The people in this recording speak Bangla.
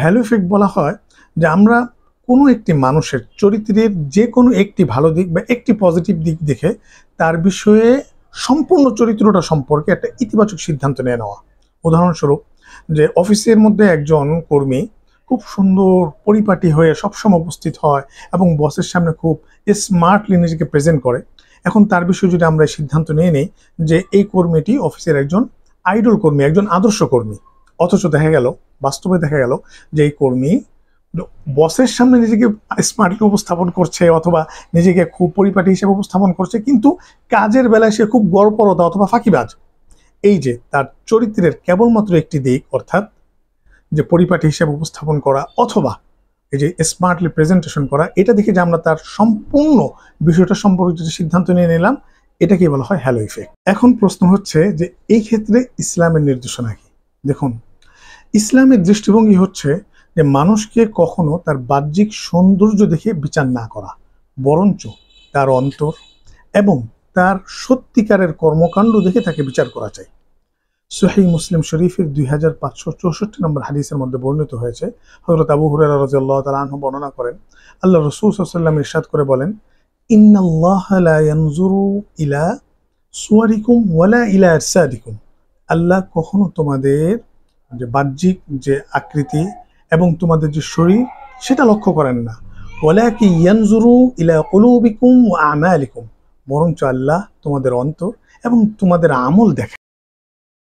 হ্যালো ইফেক্ট বলা হয় যে আমরা কোনো একটি মানুষের চরিত্রের যে কোনো একটি ভালো দিক বা একটি পজিটিভ দিক দেখে তার বিষয়ে সম্পূর্ণ চরিত্রটা সম্পর্কে একটা ইতিবাচক সিদ্ধান্ত নিয়ে নেওয়া। উদাহরণস্বরূপ, যে অফিসের মধ্যে একজন কর্মী খুব সুন্দর পরিপাটি হয়ে সবসময় উপস্থিত হয় এবং বসের সামনে খুব স্মার্টলি নিজেকে প্রেজেন্ট করে। এখন তার বিষয়ে যদি আমরা সিদ্ধান্ত নিয়ে নিই যে এই কর্মীটি অফিসের একজন আইডল কর্মী, একজন আদর্শ কর্মী, অথচ বাস্তবে দেখা গেল যে এই কর্মী বসের সামনে নিজেকে স্মার্টলি উপস্থাপন করছে অথবা নিজেকে খুব পরিপাটি হিসেবে উপস্থাপন করছে, কিন্তু কাজের বেলায় সে খুব গড়পড়তা অথবা ফাঁকিবাজ। এই যে তার চরিত্রের কেবলমাত্র একটি দিক, অর্থাৎ যে পরিপাটি হিসেবে উপস্থাপন করা অথবা এই যে স্মার্টলি প্রেজেন্টেশন করা, এটা দেখে যে আমরা তার সম্পূর্ণ বিষয়টা সম্পর্কে যে সিদ্ধান্ত নিয়ে নিলাম, এটাকে বলা হয় হ্যালো ইফেক্ট। এখন প্রশ্ন হচ্ছে যে এই ক্ষেত্রে ইসলামের নির্দেশনা কি? দেখুন, ইসলামের দৃষ্টিভঙ্গি হচ্ছে যে মানুষকে কখনো তার বাহ্যিক সৌন্দর্য দেখে বিচার না করা, বরঞ্চ তার অন্তর এবং তার সত্যিকারের কর্মকাণ্ড দেখে তাকে বিচার করা চাই। সহিহ মুসলিম শরীফের 2564 নম্বর হাদিসের মধ্যে বর্ণিত হয়েছে, হযরত আবু হুরায়রা রাদিয়াল্লাহু তাআলা আনহু বর্ণনা করেন, আল্লাহ রাসূল সাল্লাল্লাহু আলাইহি ওয়াসাল্লাম ইরশাদ করে বলেন, ইন্নাল্লাহা লা ইয়ানজুরু ইলা সুওয়ারিকুম ওয়ালা ইলা আজসাদিকুম। আল্লাহ কখনো তোমাদের যে বাহ্যিক যে আকৃতি এবং তোমাদের যে শরীর সেটা লক্ষ্য করেন না, ওয়ালাকিন ইয়ানজুরু ইলা কুলুবিকুম ওয়া আমালিকুম, বরঞ্চ আল্লাহ তোমাদের অন্তর এবং তোমাদের আমল দেখেন।